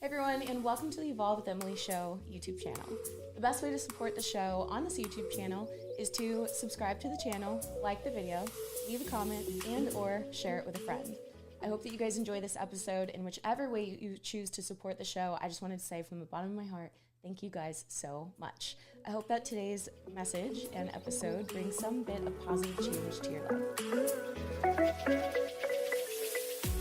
Everyone, and welcome to the Evolve with Emily show YouTube channel. The best way to support the show on this YouTube channel is to subscribe to the channel, like the video, leave a comment, and or share it with a friend. I hope that you guys enjoy this episode, and whichever way you choose to support the show, I just wanted to say from the bottom of my heart, thank you guys so much. I hope that today's message and episode brings some bit of positive change to your life.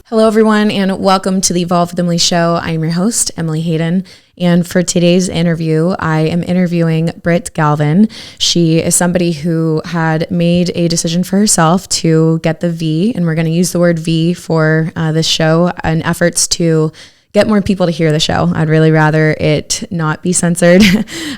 Hello, everyone, and welcome to the Evolve with Emily show. I am your host, Emily Hayden, and for today's interview, I am interviewing Brit Galvan. She is somebody who had made a decision for herself to get the V, and we're going to use the word V for this show in efforts to get more people to hear the show. I'd really rather it not be censored.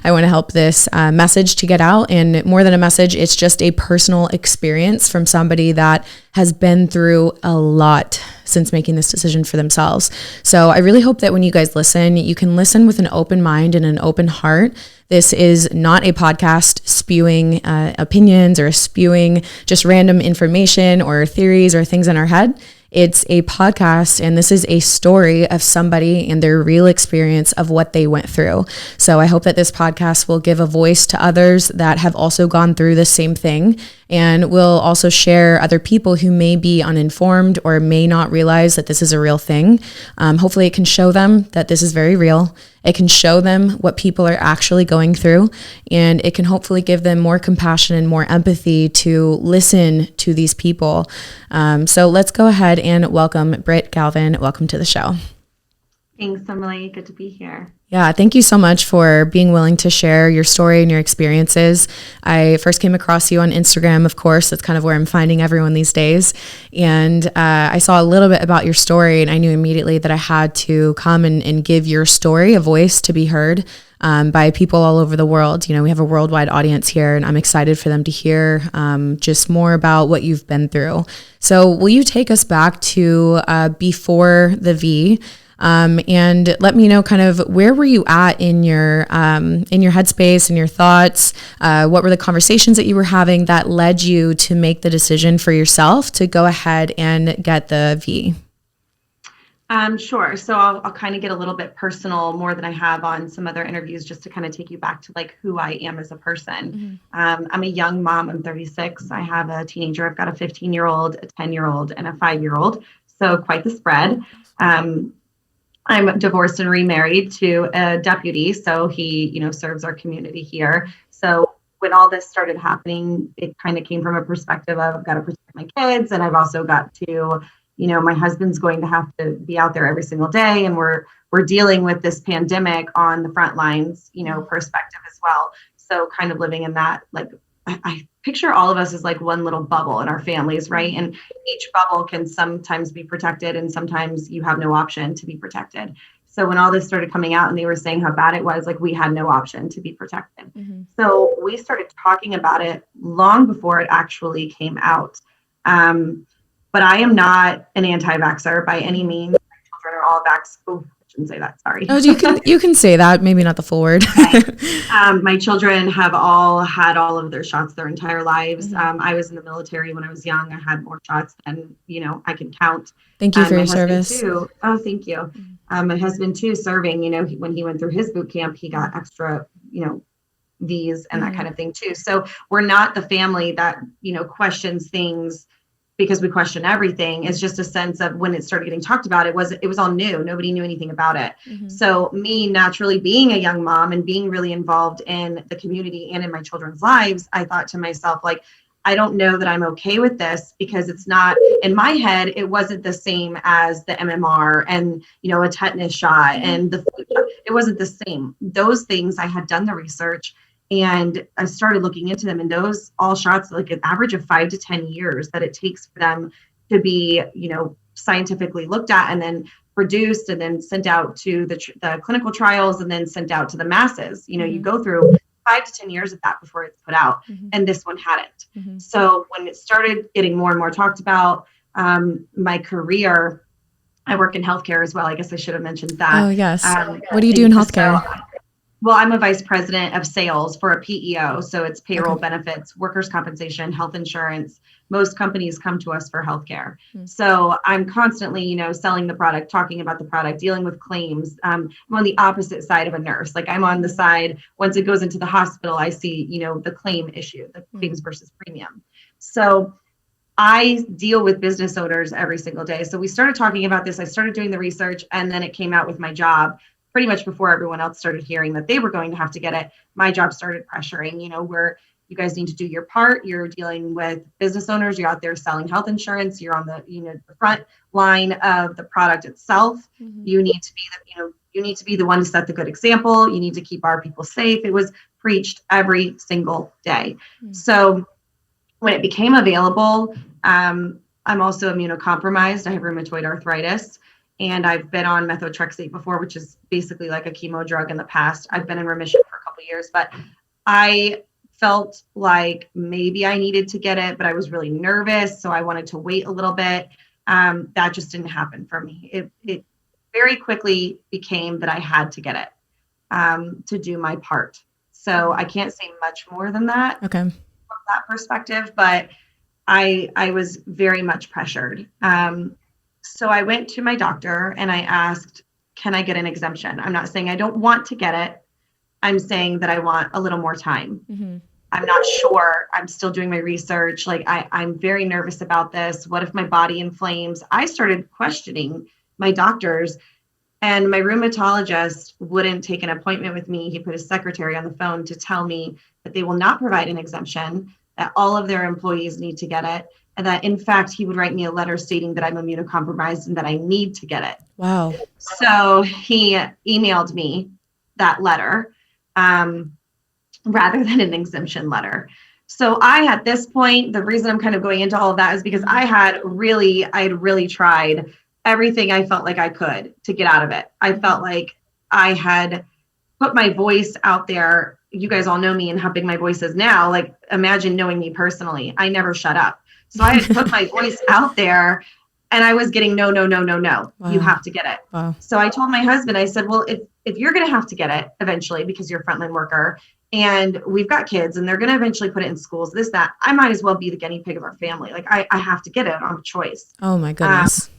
I want to help this message to get out, and more than a message, it's just a personal experience from somebody that has been through a lot since making this decision for themselves. So I really hope that when you guys listen, you can listen with an open mind and an open heart. This is not a podcast spewing opinions or spewing just random information or theories or things in our head. It's a podcast, and this is a story of somebody and their real experience of what they went through. So I hope that this podcast will give a voice to others that have also gone through the same thing, and will also share other people who may be uninformed or may not realize that this is a real thing. Hopefully it can show them that this is very real. It can show them what people are actually going through, and it can hopefully give them more compassion and more empathy to listen to these people. So let's go ahead and welcome Brit Galvan. Welcome to the show. Thanks, Emily. Good to be here. Yeah, thank you so much for being willing to share your story and your experiences. I first came across you on Instagram, of course. That's kind of where I'm finding everyone these days. And I saw a little bit about your story, and I knew immediately that I had to come and give your story a voice to be heard by people all over the world. You know, we have a worldwide audience here, and I'm excited for them to hear just more about what you've been through. So will you take us back to before the V? And let me know kind of where were you at in your headspace and your thoughts? What were the conversations that you were having that led you to make the decision for yourself to go ahead and get the V? Sure. So I'll kind of get a little bit personal, more than I have on some other interviews, just to kind of take you back to like who I am as a person. Mm-hmm. I'm a young mom. I'm 36. I have a teenager. I've got a 15-year-old, a 10-year-old, and a 5-year-old. So quite the spread. I'm divorced and remarried to a deputy. So he, serves our community here. So when all this started happening, it kind of came from a perspective of I've got to protect my kids. And I've also got to, my husband's going to have to be out there every single day. And we're dealing with this pandemic on the front lines, perspective as well. So kind of living in that, like, I picture all of us as like one little bubble in our families, right? And each bubble can sometimes be protected, and sometimes you have no option to be protected. So when all this started coming out and they were saying how bad it was, like we had no option to be protected. Mm-hmm. So we started talking about it long before it actually came out. But I am not an anti-vaxxer by any means. My children are all vax. Shouldn't say that, sorry. Oh, you can say that, maybe not the full word. Okay. My children have all had all of their shots their entire lives. Mm-hmm. I was in the military when I was young. I had more shots than I can count. Thank you for your service. Too. Oh, thank you. My husband too, serving, when he went through his boot camp, he got extra, V's and that kind of thing too. So we're not the family that, questions things because we question everything. It's just a sense of when it started getting talked about, it was all new. Nobody knew anything about it. Mm-hmm. So me naturally being a young mom and being really involved in the community and in my children's lives, I thought to myself, like, I don't know that I'm okay with this because it's not, in my head, it wasn't the same as the MMR and, a tetanus shot and the flu shot. It wasn't the same. Those things, I had done the research and I started looking into them, and those all shots, like an average of 5 to 10 years that it takes for them to be, scientifically looked at and then produced and then sent out to the clinical trials and then sent out to the masses. Mm-hmm. You go through 5 to 10 years of that before it's put out. Mm-hmm. And this one hadn't. Mm-hmm. So when it started getting more and more talked about, my career, I work in healthcare as well. I guess I should have mentioned that. Oh, yes. What do you do in healthcare? Well, I'm a vice president of sales for a PEO. So it's payroll, Okay. benefits, workers' compensation, health insurance. Most companies come to us for healthcare. Mm. So I'm constantly, selling the product, talking about the product, dealing with claims. I'm on the opposite side of a nurse. Like I'm on the side, once it goes into the hospital, I see, the claim issue, the claims versus premium. So I deal with business owners every single day. So we started talking about this. I started doing the research, and then it came out with my job pretty much before everyone else started hearing that they were going to have to get it. My job started pressuring, where you guys need to do your part. You're dealing with business owners. You're out there selling health insurance. You're on the, the front line of the product itself. You need to be you need to be the one to set the good example. You need to keep our people safe. It was preached every single day. So when it became available, I'm also immunocompromised. I have rheumatoid arthritis, and I've been on methotrexate before, which is basically like a chemo drug in the past. I've been in remission for a couple of years, but I felt like maybe I needed to get it, but I was really nervous. So I wanted to wait a little bit. That just didn't happen for me. It very quickly became that I had to get it to do my part. So I can't say much more than that. Okay. From that perspective, but I was very much pressured. So I went to my doctor and I asked, can I get an exemption? I'm not saying I don't want to get it. I'm saying that I want a little more time. I'm not sure. I'm still doing my research. Like I'm very nervous about this. What if my body inflames? I started questioning my doctors, and my rheumatologist wouldn't take an appointment with me. He put his secretary on the phone to tell me that they will not provide an exemption, that all of their employees need to get it, and that in fact, he would write me a letter stating that I'm immunocompromised and that I need to get it. Wow. So he emailed me that letter rather than an exemption letter. So at this point, the reason I'm kind of going into all of that is because I had really tried everything I felt like I could to get out of it. I felt like I had put my voice out there. You guys all know me and how big my voice is now. Like, imagine knowing me personally. I never shut up. So I had put my voice out there, and I was getting no. Wow. You have to get it. Wow. So I told my husband, I said, well, if you're going to have to get it eventually because you're a frontline worker and we've got kids and they're going to eventually put it in schools, that, I might as well be the guinea pig of our family. Like I have to get it. I don't have a choice. Oh my goodness.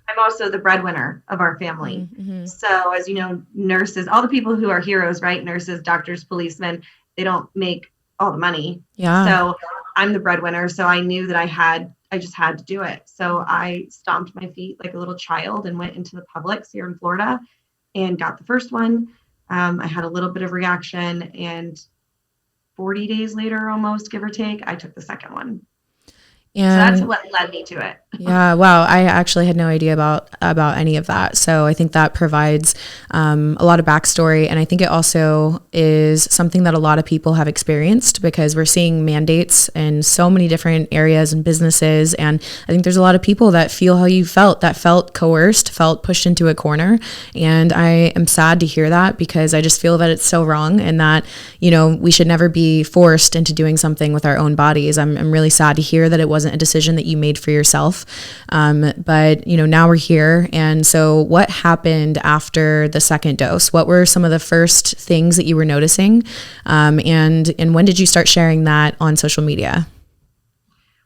I'm also the breadwinner of our family. So as you know, nurses, all the people who are heroes, right? Nurses, doctors, policemen, they don't make all the money. Yeah. So I'm the breadwinner. So I knew that I just had to do it. So I stomped my feet like a little child and went into the Publix here in Florida and got the first one. I had a little bit of reaction, and 40 days later, almost give or take, I took the second one. And so that's what led me to it. Yeah. Wow. I actually had no idea about any of that. So I think that provides a lot of backstory. And I think it also is something that a lot of people have experienced, because we're seeing mandates in so many different areas and businesses. And I think there's a lot of people that feel how you felt, that felt coerced, felt pushed into a corner. And I am sad to hear that, because I just feel that it's so wrong, and that, we should never be forced into doing something with our own bodies. I'm really sad to hear that it wasn't a decision that you made for yourself. But now we're here. And so what happened after the second dose? What were some of the first things that you were noticing? And when did you start sharing that on social media?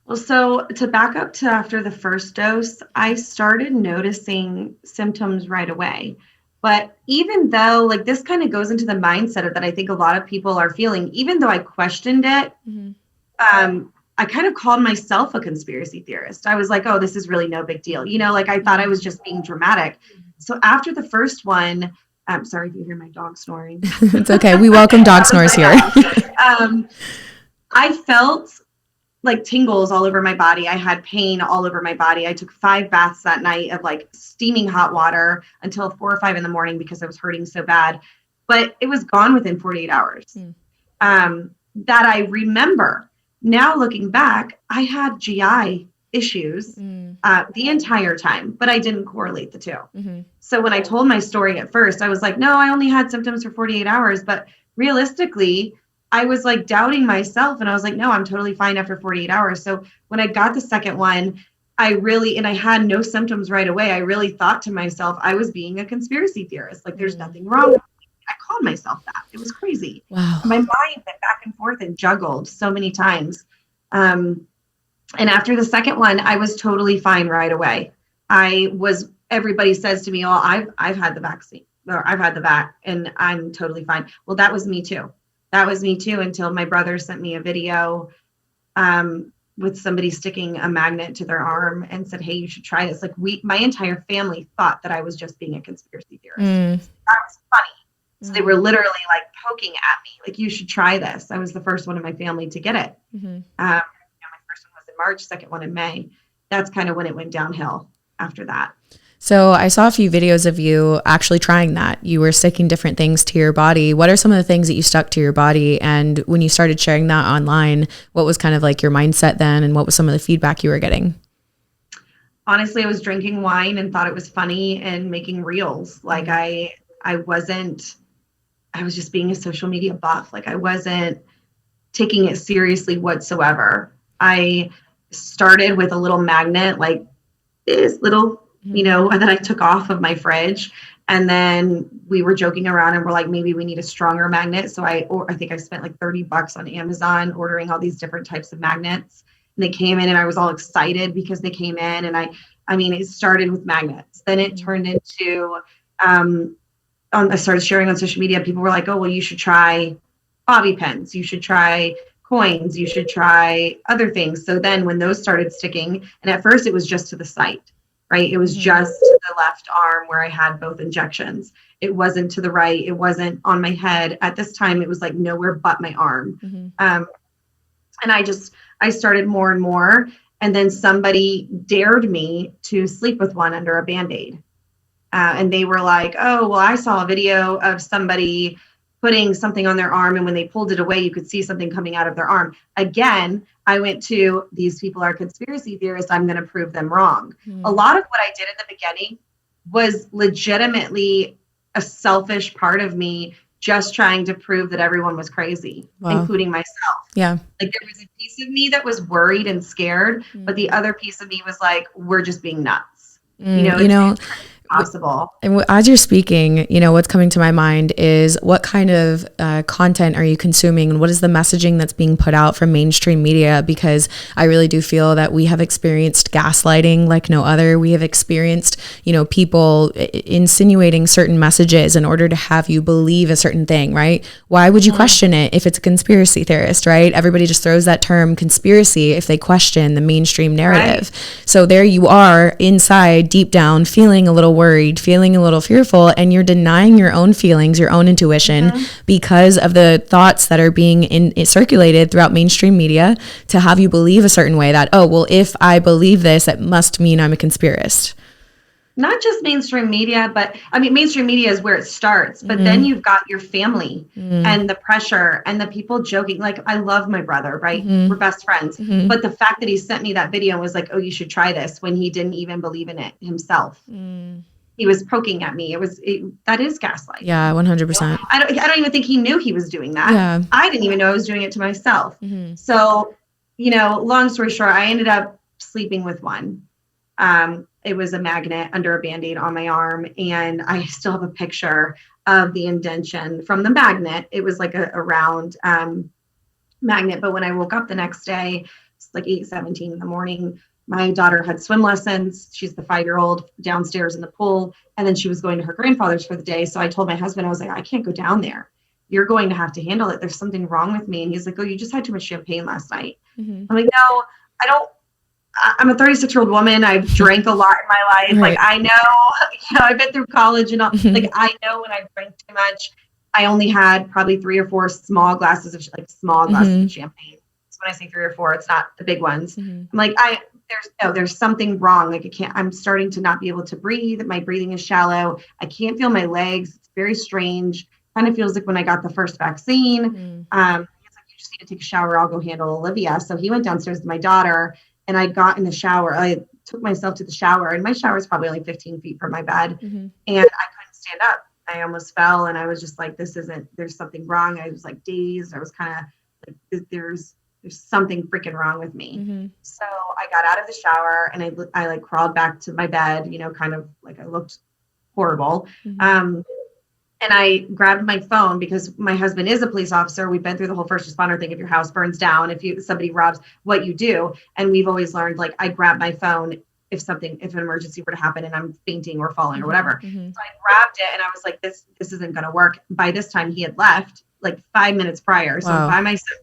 Well, so to back up to after the first dose, I started noticing symptoms right away. But even though, like, this kind of goes into the mindset that I think a lot of people are feeling, even though I questioned it, I kind of called myself a conspiracy theorist. I was like, oh, this is really no big deal. Like I thought I was just being dramatic. So after the first one, I'm sorry if you hear my dog snoring. It's okay. We welcome dog snores here. I felt like tingles all over my body. I had pain all over my body. I took 5 baths that night of like steaming hot water until 4 or 5 in the morning because I was hurting so bad. But it was gone within 48 hours. That I remember. Now looking back, I had GI issues the entire time, but I didn't correlate the two. So when I told my story at first, I was like, no, I only had symptoms for 48 hours. But realistically, I was like doubting myself, and I was like, no, I'm totally fine after 48 hours. So when I got the second one, and I had no symptoms right away, I really thought to myself, I was being a conspiracy theorist. Like there's nothing wrong with me. I called myself that. It was crazy. Wow. My mind went back and forth and juggled so many times. And after the second one, I was totally fine right away. Everybody says to me, oh, I've had the vaccine, or I've had the vac, and I'm totally fine. Well, that was me too. That was me too, until my brother sent me a video with somebody sticking a magnet to their arm and said, hey, you should try this. Like my entire family thought that I was just being a conspiracy theorist. That was funny. So they were literally like poking at me, like, you should try this. I was the first one in my family to get it. My first one was in March, second one in May. That's kind of when it went downhill after that. So I saw a few videos of you actually trying that. You were sticking different things to your body. What are some of the things that you stuck to your body? And when you started sharing that online, what was kind of like your mindset then? And what was some of the feedback you were getting? Honestly, I was drinking wine and thought it was funny and making reels. Like I was just being a social media buff. Like I wasn't taking it seriously whatsoever. I started with a little magnet, like this little, that I took off of my fridge. And then we were joking around and we're like, maybe we need a stronger magnet. So I think I spent like $30 on Amazon ordering all these different types of magnets. And they came in and I was all excited because they came in. And I mean, it started with magnets. Then it turned into, I started sharing on social media. People were like, oh, well, you should try bobby pins. You should try coins. You should try other things. So then when those started sticking, and at first it was just to the site, right? It was just to the left arm where I had both injections. It wasn't to the right. It wasn't on my head. At this time, it was like nowhere but my arm. And I started more and more. And then somebody dared me to sleep with one under a Band-Aid. And they were like, oh, well, I saw a video of somebody putting something on their arm. And when they pulled it away, you could see something coming out of their arm. Again, I went to, these people are conspiracy theorists. I'm going to prove them wrong. A lot of what I did in the beginning was legitimately a selfish part of me just trying to prove that everyone was crazy, including myself. Yeah. Like there was a piece of me that was worried and scared, but the other piece of me was like, we're just being nuts. It's possible. And as you're speaking, what's coming to my mind is what kind of content are you consuming and what is the messaging that's being put out from mainstream media? Because I really do feel that we have experienced gaslighting like no other. We have experienced, people insinuating certain messages in order to have you believe a certain thing, right? Why would you question it if it's a conspiracy theorist, right? Everybody just throws that term conspiracy if they question the mainstream narrative. Right. So there you are inside, deep down, feeling a little worried, feeling a little fearful, and you're denying your own feelings, your own intuition because of the thoughts that are being circulated throughout mainstream media to have you believe a certain way that, oh, well, if I believe this, it must mean I'm a conspiracist. Not just mainstream media, but I mean, mainstream media is where it starts, but then you've got your family and the pressure and the people joking. Like, I love my brother, right? We're best friends. But the fact that he sent me that video and was like, oh, you should try this when he didn't even believe in it himself. He was poking at me. That is gaslighting. Yeah, 100%. I don't even think he knew he was doing that. Yeah. I didn't even know I was doing it to myself. So, long story short, I ended up sleeping with one. It was a magnet under a Band-Aid on my arm. And I still have a picture of the indention from the magnet. It was like a round magnet. But when I woke up the next day, it's like 8:17 in the morning, my daughter had swim lessons. She's the 5-year-old downstairs in the pool. And then she was going to her grandfather's for the day. So I told my husband, I was like, I can't go down there. You're going to have to handle it. There's something wrong with me. And he's like, oh, you just had too much champagne last night. I'm like, no, I don't. I'm a 36-year-old woman. I've drank a lot in my life. Right. Like, I know, I've been through college and all. Like, I know when I drank too much, I only had probably 3 or 4 small glasses of champagne. So when I say 3 or 4, it's not the big ones. I'm like, there's something wrong. Like, I'm starting to not be able to breathe. My breathing is shallow. I can't feel my legs. It's very strange. Kind of feels like when I got the first vaccine. He's like, you just need to take a shower. I'll go handle Olivia. So he went downstairs to my daughter. And I got in the shower. I took myself to the shower, and my shower is probably only 15 feet from my bed. And I couldn't stand up. I almost fell, and I was just like, there's something wrong. I was like dazed. I was kind of like, there's something freaking wrong with me. So I got out of the shower, and I like crawled back to my bed, kind of like I looked horrible. And I grabbed my phone because my husband is a police officer. We've been through the whole first responder thing. If your house burns down, if somebody robs, what you do. And we've always learned, like, I grab my phone if an emergency were to happen and I'm fainting or falling or whatever. So I grabbed it and I was like, this isn't going to work. By this time he had left like 5 minutes prior. So I'm by myself.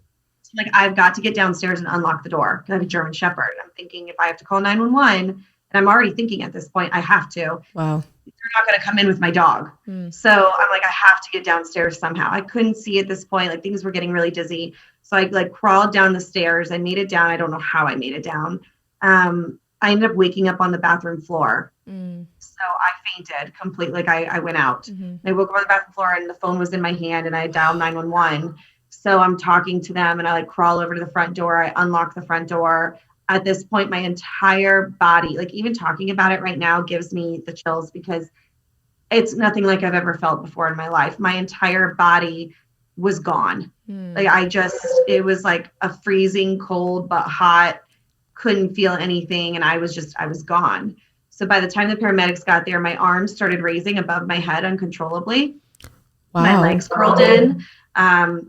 Like, I've got to get downstairs and unlock the door. I have a German Shepherd. I'm thinking if I have to call 911, and I'm already thinking at this point, I have to. Wow. They're not going to come in with my dog. So I'm like, I have to get downstairs somehow. I couldn't see at this point. Like, things were getting really dizzy. So I like crawled down the stairs. I made it down. I don't know how I made it down. I ended up waking up on the bathroom floor. So I fainted completely. Like, I went out. I woke up on the bathroom floor and the phone was in my hand and I dialed 911. So I'm talking to them and I like crawl over to the front door. I unlock the front door. At this point, my entire body, like even talking about it right now, gives me the chills because it's nothing like I've ever felt before in my life. My entire body was gone. Like, it was like a freezing cold but hot, couldn't feel anything. And I was gone. So by the time the paramedics got there, my arms started raising above my head uncontrollably. Wow. My legs curled in.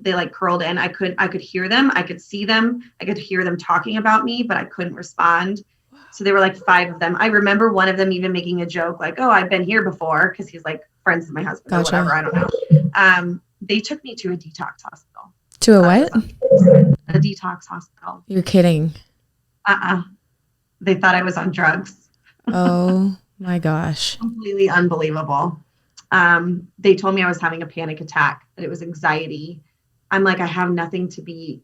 They like curled in. I could hear them. I could see them. I could hear them talking about me, but I couldn't respond. So there were like 5 of them. I remember one of them even making a joke like, "Oh, I've been here before," because he's like friends with my husband or whatever. I don't know. They took me to a detox hospital. To a what? A detox hospital. You're kidding. They thought I was on drugs. Oh my gosh. Completely unbelievable. They told me I was having a panic attack, that it was anxiety. I'm like, I have nothing to be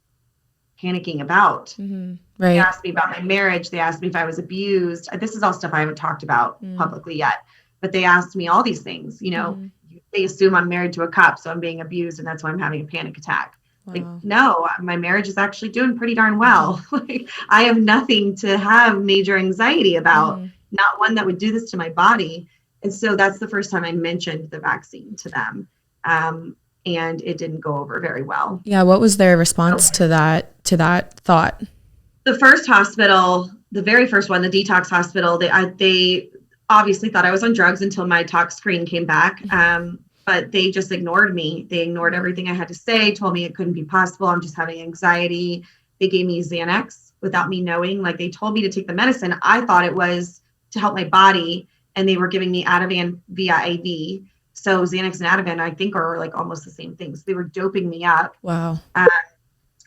panicking about. Right. They asked me about my marriage. They asked me if I was abused. This is all stuff I haven't talked about publicly yet, but they asked me all these things, you know. They assume I'm married to a cop, so I'm being abused and that's why I'm having a panic attack. Wow. Like, no, my marriage is actually doing pretty darn well. Like, I have nothing to have major anxiety about, not one that would do this to my body. And so that's the first time I mentioned the vaccine to them. And it didn't go over very well. Yeah. What was their response to that thought? The first hospital, the very first one, the Detox Hospital, they obviously thought I was on drugs until my tox screen came back. But they just ignored me. They ignored everything I had to say, told me it couldn't be possible. I'm just having anxiety. They gave me Xanax without me knowing. Like, they told me to take the medicine. I thought it was to help my body. And they were giving me Ativan via IV. So Xanax and Ativan, I think, are like almost the same things. They were doping me up. Wow.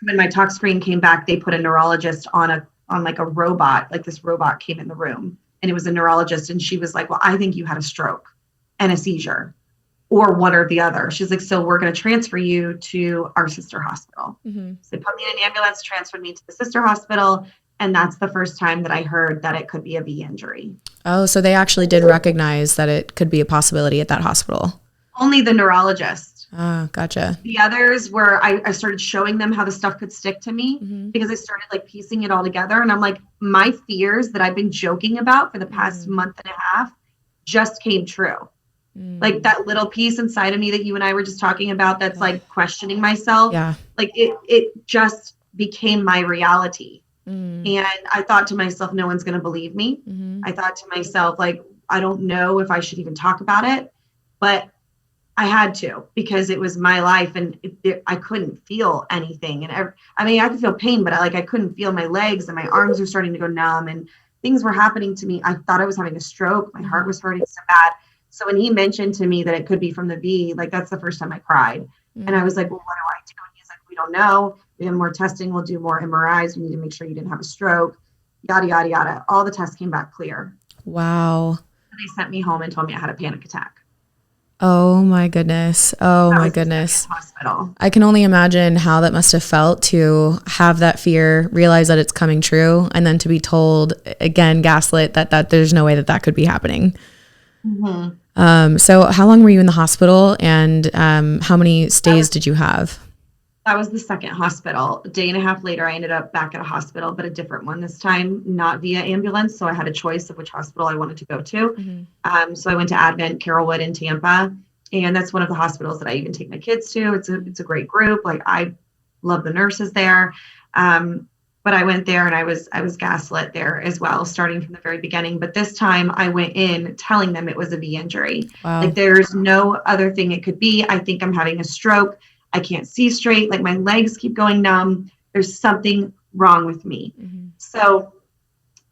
When my tox screen came back, they put a neurologist on like a robot. Like, this robot came in the room and it was a neurologist. And she was like, "Well, I think you had a stroke and a seizure, or one or the other." She's like, "So we're going to transfer you to our sister hospital." So they put me in an ambulance, transferred me to the sister hospital. And that's the first time that I heard that it could be a V injury. Oh, so they actually did recognize that it could be a possibility at that hospital. Only the neurologist. Ah, gotcha. The others were, I started showing them how the stuff could stick to me because I started like piecing it all together. And I'm like, my fears that I've been joking about for the past month and a half just came true. Like, that little piece inside of me that you and I were just talking about, that's like questioning myself. Yeah. Like, it just became my reality. And I thought to myself, no one's going to believe me. I thought to myself, like, I don't know if I should even talk about it, but I had to, because it was my life and I couldn't feel anything. And I could feel pain, but I couldn't feel my legs, and my arms were starting to go numb and things were happening to me. I thought I was having a stroke. My heart was hurting so bad. So when he mentioned to me that it could be from the V, like, that's the first time I cried. And I was like, "Well, what do I do?" And he's like, "We don't know. We have more testing. We'll do more MRIs. We need to make sure you didn't have a stroke, yada, yada, yada." All the tests came back clear. Wow. They sent me home and told me I had a panic attack. Oh my goodness. Oh my goodness. Hospital. I can only imagine how that must have felt to have that fear, realize that it's coming true, and then to be told again, gaslit, that there's no way that could be happening. So how long were you in the hospital, and how many stays did you have? That was the second hospital. A day and a half later, I ended up back at a hospital, but a different one this time, not via ambulance. So I had a choice of which hospital I wanted to go to. So I went to Advent Carrollwood in Tampa, and that's one of the hospitals that I even take my kids to. It's a great group. Like, I love the nurses there. but I went there and I was gaslit there as well, starting from the very beginning. But this time I went in telling them it was a V injury. Wow. Like there's no other thing it could be. I think I'm having a stroke. I can't see straight. Like my legs keep going numb. There's something wrong with me. Mm-hmm. So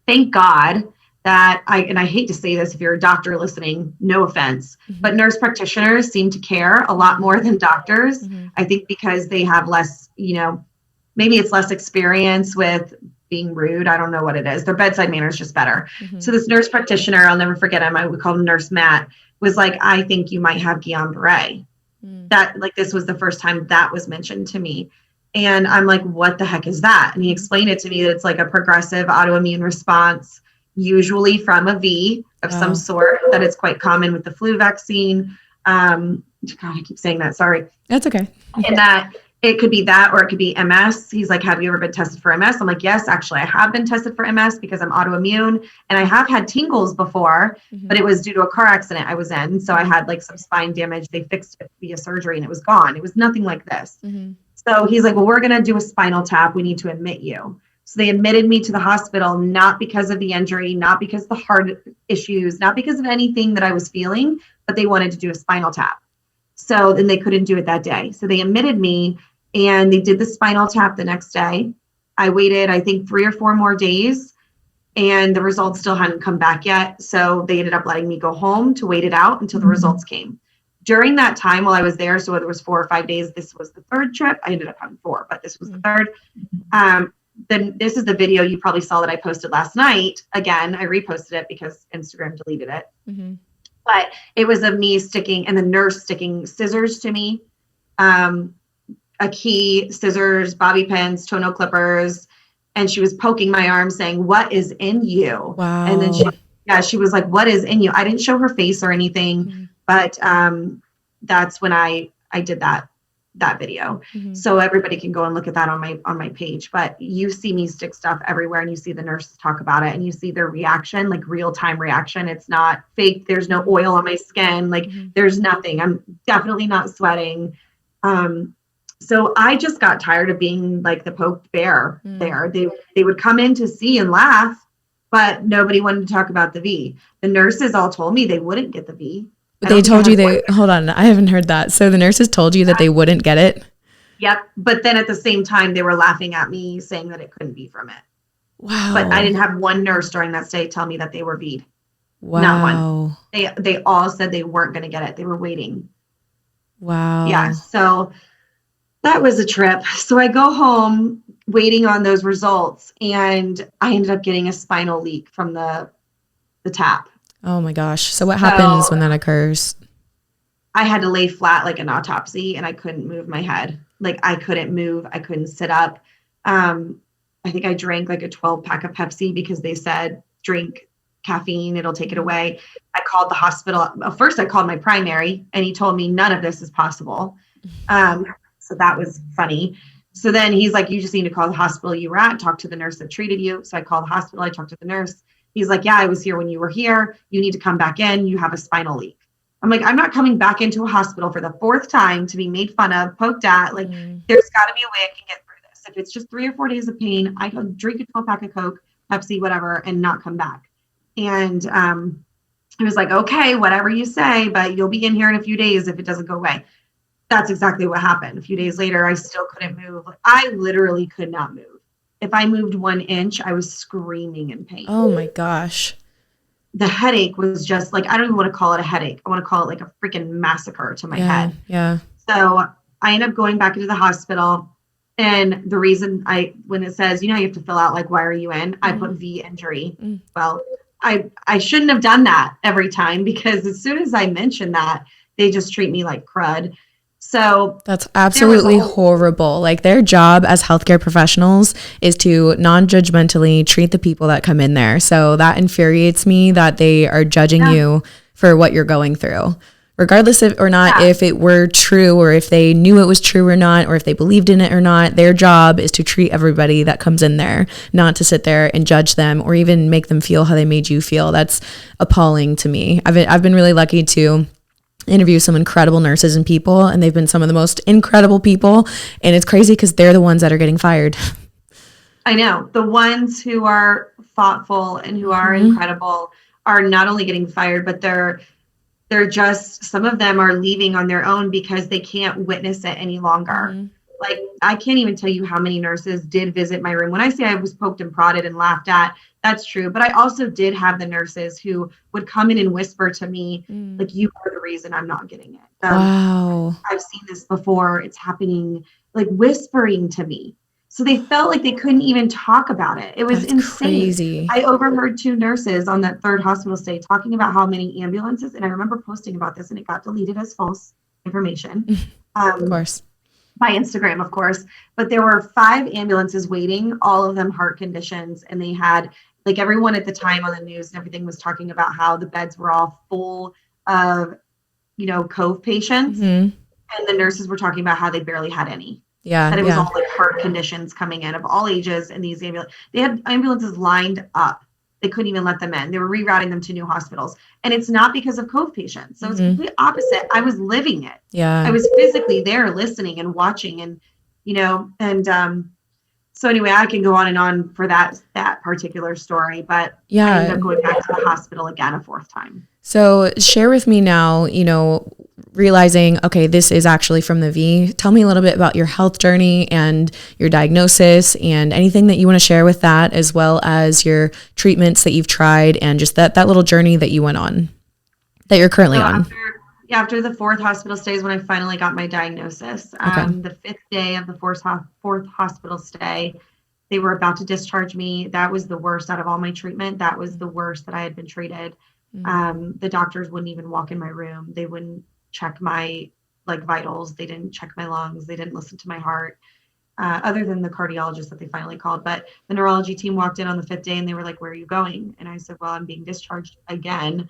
thank God that I hate to say this if you're a doctor listening, no offense, mm-hmm. but nurse practitioners seem to care a lot more than doctors. Mm-hmm. I think because they have less, maybe it's less experience with being rude. I don't know what it is. Their bedside manner is just better. Mm-hmm. So this nurse practitioner, I'll never forget him. I would call him Nurse Matt, was like, I think you might have Guillain-Barré. Mm. That like, this was the first time that was mentioned to me. And I'm like, what the heck is that? And he explained it to me that it's like a progressive autoimmune response, usually from a V of some sort, that it's quite common with the flu vaccine. God, I keep saying that. Sorry. That's okay. And that it could be that, or it could be MS. He's like, have you ever been tested for MS? I'm like, yes, actually I have been tested for MS because I'm autoimmune and I have had tingles before, mm-hmm. but it was due to a car accident I was in. So I had like some spine damage. They fixed it via surgery and it was gone. It was nothing like this. Mm-hmm. So he's like, well, we're going to do a spinal tap. We need to admit you. So they admitted me to the hospital, not because of the injury, not because of the heart issues, not because of anything that I was feeling, but they wanted to do a spinal tap. So then they couldn't do it that day. So they admitted me and they did the spinal tap the next day. I waited, I think 3 or 4 more days and the results still hadn't come back yet. So they ended up letting me go home to wait it out until the results came. During that time while I was there, so it was 4 or 5 days, this was the 3rd trip. I ended up having 4, but this was the 3rd. Then this is the video you probably saw that I posted last night. Again, I reposted it because Instagram deleted it. Mm-hmm. But it was of me sticking and the nurse sticking scissors to me, a key, scissors, bobby pins, toenail clippers. And she was poking my arm saying, what is in you? Wow. And then she was like, what is in you? I didn't show her face or anything, mm-hmm. but that's when I did that video. Mm-hmm. So everybody can go and look at that on my page, but you see me stick stuff everywhere and you see the nurses talk about it and you see their reaction, like real time reaction. It's not fake. There's no oil on my skin. Like mm-hmm. there's nothing. I'm definitely not sweating. So I just got tired of being like the poked bear there. They would come in to see and laugh, but nobody wanted to talk about the V. The nurses all told me they wouldn't get the V. They told you hold on, I haven't heard that. So the nurses told you that they wouldn't get it? Yep. But then at the same time, they were laughing at me saying that it couldn't be from it. Wow. But I didn't have one nurse during that stay tell me that they were V'd. Wow. Not one. They all said they weren't going to get it. They were waiting. Wow. Yeah. So that was a trip. So I go home waiting on those results and I ended up getting a spinal leak from the tap. Oh my gosh. So what happens when that occurs? I had to lay flat like an autopsy and I couldn't move my head. Like I couldn't move. I couldn't sit up. I think I drank like a 12 pack of Pepsi because they said, drink caffeine, it'll take it away. I called the hospital. First I called my primary and he told me none of this is possible. So that was funny. So then he's like, you just need to call the hospital you were at, talk to the nurse that treated you. So I called the hospital. I talked to the nurse. He's like, yeah, I was here when you were here. You need to come back in. You have a spinal leak. I'm like, I'm not coming back into a hospital for the 4th time to be made fun of, poked at. Like, there's got to be a way I can get through this. If it's just 3 or 4 days of pain, I can drink a 12 pack of Coke, Pepsi, whatever, and not come back. And he was like, okay, whatever you say, but you'll be in here in a few days if it doesn't go away. That's exactly what happened. A few days later, I still couldn't move. I literally could not move. If I moved 1 inch, I was screaming in pain. Oh my gosh. The headache was just like, I don't even want to call it a headache. I want to call it like a freaking massacre to my head. Yeah. So I ended up going back into the hospital. And the reason when it says, you have to fill out like, why are you in? I put V injury. Well, I shouldn't have done that every time because as soon as I mention that, they just treat me like crud. So that's absolutely horrible. Like their job as healthcare professionals is to non-judgmentally treat the people that come in there. So that infuriates me that they are judging you for what you're going through, regardless of or not if it were true or if they knew it was true or not, or if they believed in it or not. Their job is to treat everybody that comes in there, not to sit there and judge them or even make them feel how they made you feel. That's appalling to me. I've been really lucky to interview some incredible nurses and people, and they've been some of the most incredible people, and it's crazy because they're the ones that are getting fired. I know the ones who are thoughtful and who are incredible are not only getting fired, but they're just, some of them are leaving on their own because they can't witness it any longer. Like, I can't even tell you how many nurses did visit my room. When I say I was poked and prodded and laughed at, that's true. But I also did have the nurses who would come in and whisper to me, like, you are the reason I'm not getting it. Wow. I've seen this before. It's happening, like whispering to me. So they felt like they couldn't even talk about it. It was That's insane. crazy. I overheard 2 nurses on that 3rd hospital stay talking about how many ambulances, and I remember posting about this and it got deleted as false information. Of course. By Instagram, of course. But there were 5 ambulances waiting, all of them heart conditions. And they had, like, everyone at the time on the news and everything was talking about how the beds were all full of, cove patients. And the nurses were talking about how they barely had any. Yeah. That it was all like heart conditions coming in of all ages. And these they had ambulances lined up. They couldn't even let them in. They were rerouting them to new hospitals. And it's not because of cove patients. So it's complete opposite. I was living it. Yeah. I was physically there listening and watching and, so anyway, I can go on and on for that particular story, but I ended up going back to the hospital again a 4th time. So share with me now, realizing, okay, this is actually from the V. Tell me a little bit about your health journey and your diagnosis and anything that you want to share with that, as well as your treatments that you've tried and just that little journey that you went on, that you're currently on. After the 4th hospital stay is when I finally got my diagnosis. The 5th day of the 4th hospital stay, they were about to discharge me. That was the worst out of all my treatment. That was the worst that I had been treated. The doctors wouldn't even walk in my room. They wouldn't check my vitals. They didn't check my lungs. They didn't listen to my heart, other than the cardiologist that they finally called. But the neurology team walked in on the 5th day and they were like, "Where are you going?" And I said, "Well, I'm being discharged again."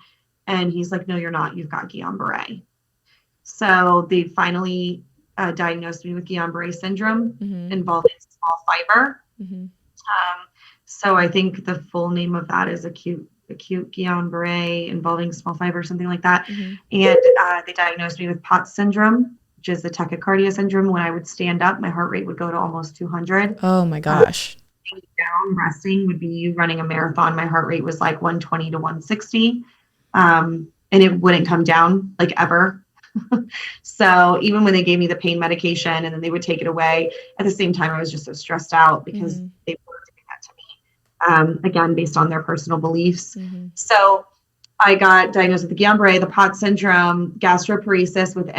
And he's like, "No, you're not. You've got Guillain-Barré." So they finally diagnosed me with Guillain-Barré syndrome involving small fiber. So I think the full name of that is acute Guillain-Barré involving small fiber, something like that. And they diagnosed me with POTS syndrome, which is the tachycardia syndrome. When I would stand up, my heart rate would go to almost 200. Oh my gosh. Down resting would be you running a marathon. My heart rate was like 120 to 160. And it wouldn't come down like ever. So even when they gave me the pain medication and then they would take it away, at the same time, I was just so stressed out because they weren't doing that to me. Again, based on their personal beliefs. So I got diagnosed with the Guillain-Barré, the POTS syndrome, gastroparesis with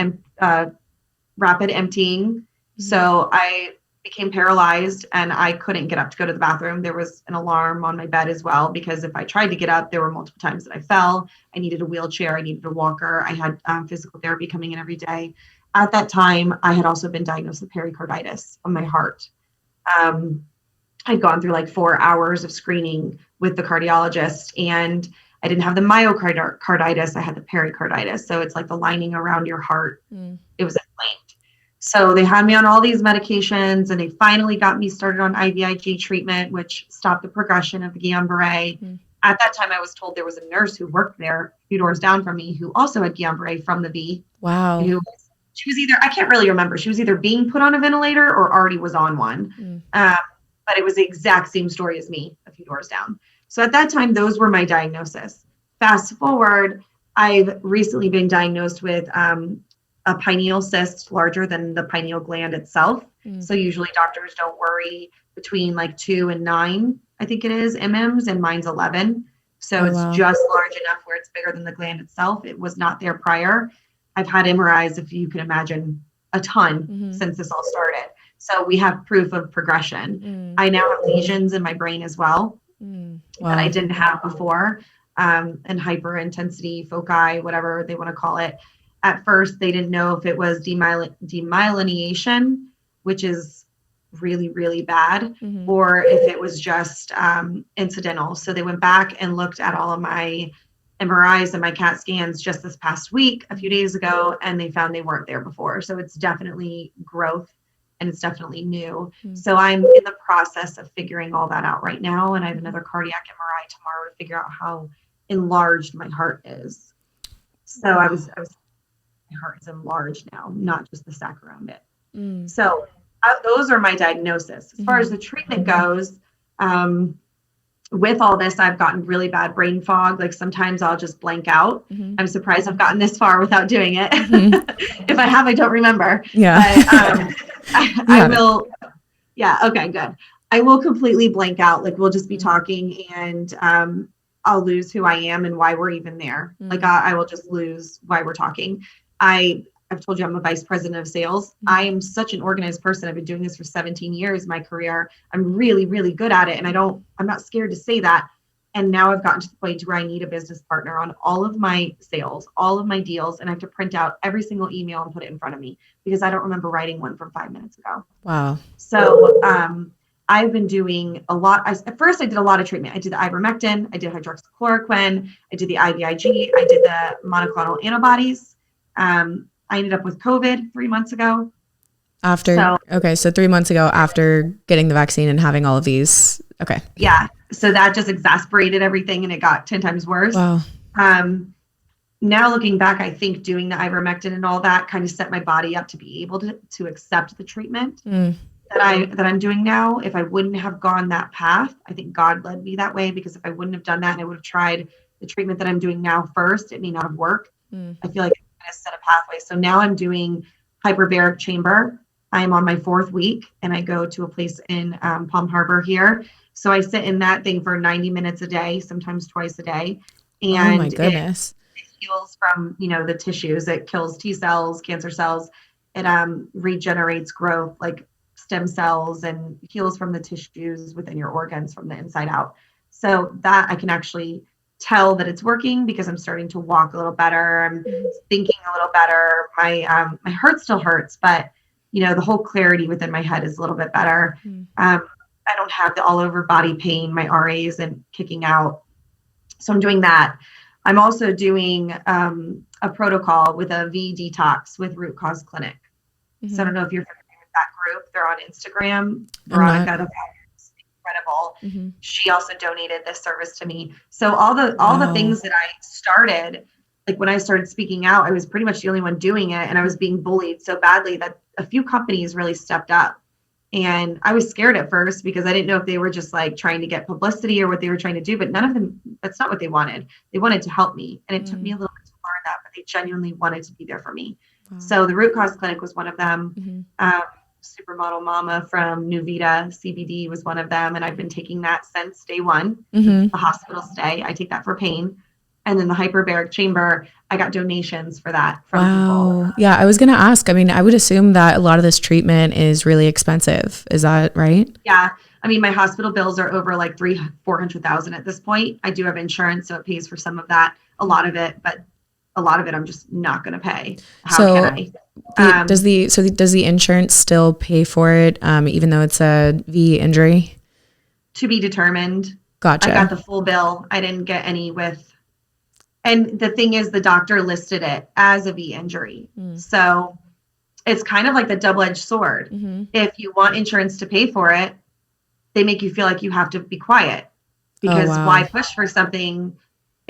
rapid emptying. So I became paralyzed and I couldn't get up to go to the bathroom. There was an alarm on my bed as well, because if I tried to get up, there were multiple times that I fell. I needed a wheelchair. I needed a walker. I had physical therapy coming in every day. At that time, I had also been diagnosed with pericarditis on my heart. I'd gone through like 4 hours of screening with the cardiologist, and I didn't have the myocarditis. I had the pericarditis. So it's like the lining around your heart. It was inflamed. So they had me on all these medications, and they finally got me started on IVIG treatment, which stopped the progression of the Guillain-Barré. At that time, I was told there was a nurse who worked there a few doors down from me who also had Guillain-Barré from the V. Wow. She was either, I can't really remember, she was either being put on a ventilator or already was on one. But it was the exact same story as me a few doors down. So at that time, those were my diagnosis. Fast forward, I've recently been diagnosed with a pineal cyst larger than the pineal gland itself. So usually doctors don't worry between like 2 and 9, I think it is, mm's, and mine's 11. So it's just large enough where it's bigger than the gland itself. It was not there prior. I've had MRIs, if you can imagine, a ton since this all started. So we have proof of progression. I now have lesions in my brain as well that I didn't have before, and hyperintensity foci, whatever they want to call it. At first, they didn't know if it was demyelination, which is really, really bad, or if it was just incidental. So they went back and looked at all of my MRIs and my CAT scans just this past week, a few days ago, and they found they weren't there before. So it's definitely growth, and it's definitely new. So I'm in the process of figuring all that out right now. And I have another cardiac MRI tomorrow to figure out how enlarged my heart is. So I was my heart is enlarged now, not just the sac around it. So those are my diagnosis. As far as the treatment goes, with all this, I've gotten really bad brain fog. Like sometimes I'll just blank out. I'm surprised I've gotten this far without doing it. If I have, I don't remember. Yeah. But I will. Yeah. Okay, good. I will completely blank out. Like we'll just be talking and I'll lose who I am and why we're even there. Like I will just lose why we're talking. I've told you I'm a vice president of sales. I am such an organized person. I've been doing this for 17 years, my career. I'm really, really good at it. And I'm not scared to say that. And now I've gotten to the point where I need a business partner on all of my sales, all of my deals. And I have to print out every single email and put it in front of me because I don't remember writing one from 5 minutes ago. Wow. So I've been doing a lot. At first I did a lot of treatment. I did the ivermectin. I did hydroxychloroquine. I did the IVIG. I did the monoclonal antibodies. I ended up with COVID 3 months ago. So 3 months ago after getting the vaccine and having all of these. Okay. Yeah. So that just exasperated everything and it got 10 times worse. Wow. Now looking back, I think doing the ivermectin and all that kind of set my body up to be able to accept the treatment that I'm doing now. If I wouldn't have gone that path, I think God led me that way, because if I wouldn't have done that and I would have tried the treatment that I'm doing now first, it may not have worked. I feel like I set a pathway. So now I'm doing hyperbaric chamber. I'm on my 4th week and I go to a place in Palm Harbor here. So I sit in that thing for 90 minutes a day, sometimes twice a day. And oh my goodness. It heals from, the tissues. It kills T cells, cancer cells. It regenerates growth, like stem cells, and heals from the tissues within your organs from the inside out. So that I can actually tell that it's working because I'm starting to walk a little better. I'm thinking a little better. My heart still hurts, but the whole clarity within my head is a little bit better. I don't have the all over body pain. My RA isn't kicking out. So I'm doing that. I'm also doing a protocol with a V detox with Root Cause Clinic. So I don't know if you're familiar with that group. They're on Instagram. Veronica, the incredible. She also donated this service to me. So all the things that I started, like when I started speaking out, I was pretty much the only one doing it, and I was being bullied so badly that a few companies really stepped up. And I was scared at first because I didn't know if they were just like trying to get publicity or what they were trying to do, but none of them, that's not what they wanted. They wanted to help me. And it took me a little bit to learn that, but they genuinely wanted to be there for me. Wow. So the Root Cause Clinic was one of them. Supermodel Mama from New Vita CBD was one of them. And I've been taking that since day one, the hospital stay. I take that for pain. And then the hyperbaric chamber, I got donations for that from people. Yeah, I was going to ask. I mean, I would assume that a lot of this treatment is really expensive. Is that right? Yeah. I mean, my hospital bills are over like $400,000 at this point. I do have insurance, so it pays for some of that, a lot of it, but a lot of it I'm just not going to pay. How can I? Does the insurance still pay for it, even though it's a V injury? To be determined. Gotcha. I got the full bill. I didn't get any with. And the thing is, the doctor listed it as a V injury. So it's kind of like the double-edged sword. If you want insurance to pay for it, they make you feel like you have to be quiet, because why push for something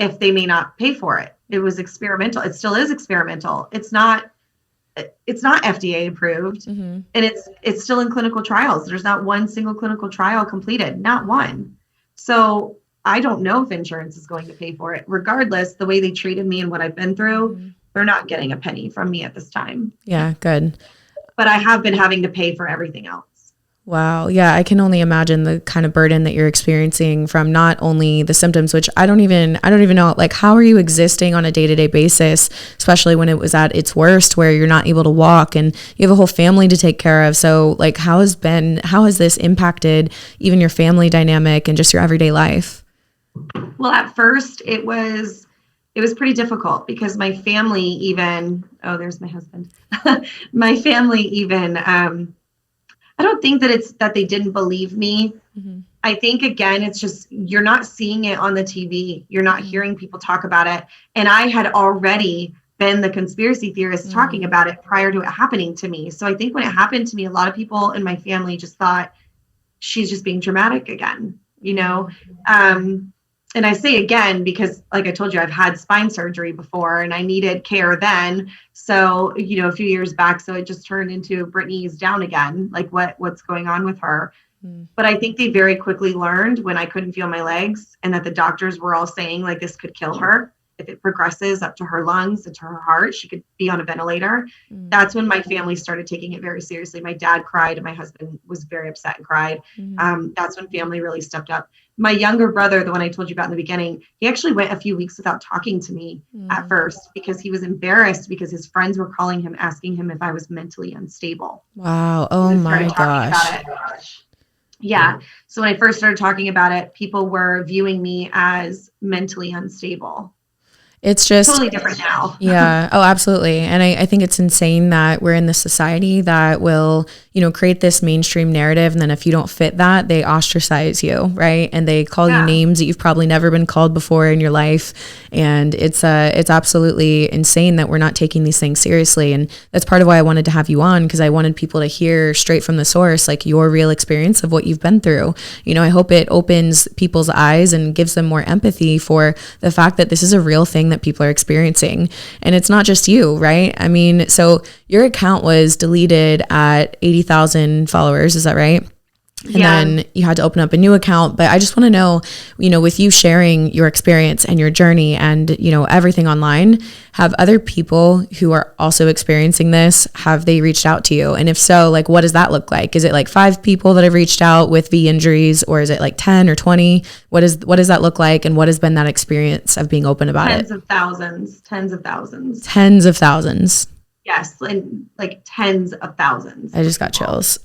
if they may not pay for it? It was experimental. It still is experimental. It's not FDA approved, and it's still in clinical trials. There's not one single clinical trial completed, not one. So I don't know if insurance is going to pay for it. Regardless, the way they treated me and what I've been through, they're not getting a penny from me at this time. Yeah, good. But I have been having to pay for everything else. Wow. Yeah, I can only imagine the kind of burden that you're experiencing from not only the symptoms, which I don't even know, like, how are you existing on a day-to-day basis, especially when it was at its worst, where you're not able to walk and you have a whole family to take care of. So like, how has this impacted even your family dynamic and just your everyday life? Well, at first it was pretty difficult because my family even, there's my husband. My family even, I don't think that it's that they didn't believe me. I think, again, it's just, you're not seeing it on the TV. You're not hearing people talk about it. And I had already been the conspiracy theorist talking about it prior to it happening to me. So I think when it happened to me, a lot of people in my family just thought she's just being dramatic again, and I say again, because like I told you, I've had spine surgery before and I needed care then. So, a few years back, so it just turned into Brittany's down again, like what's going on with her. But I think they very quickly learned when I couldn't feel my legs and that the doctors were all saying like this could kill her. If it progresses up to her lungs and to her heart, she could be on a ventilator. That's when my family started taking it very seriously. My dad cried and my husband was very upset and cried. That's when family really stepped up. My younger brother, the one I told you about in the beginning, he actually went a few weeks without talking to me at first because he was embarrassed because his friends were calling him, asking him if I was mentally unstable. Wow. Oh my gosh. Yeah. So when I first started talking about it, people were viewing me as mentally unstable. It's just totally different now. Yeah. Oh, absolutely. And I think it's insane that we're in this society that will, create this mainstream narrative. And then if you don't fit that, they ostracize you, right? And they call you names that you've probably never been called before in your life. And it's absolutely insane that we're not taking these things seriously. And that's part of why I wanted to have you on, because I wanted people to hear straight from the source, like your real experience of what you've been through. I hope it opens people's eyes and gives them more empathy for the fact that this is a real thing that people are experiencing. And it's not just you, right? I mean, so your account was deleted at 80,000 followers. Is that right? And then you had to open up a new account. But I just want to know, with you sharing your experience and your journey and, everything online, have other people who are also experiencing this, have they reached out to you? And if so, like, what does that look like? Is it like 5 people that have reached out with V injuries, or is it like 10 or 20? What does that look like? And what has been that experience of being open about Tens it? of thousands. Tens of thousands. Yes. And like tens of thousands. I just got chills.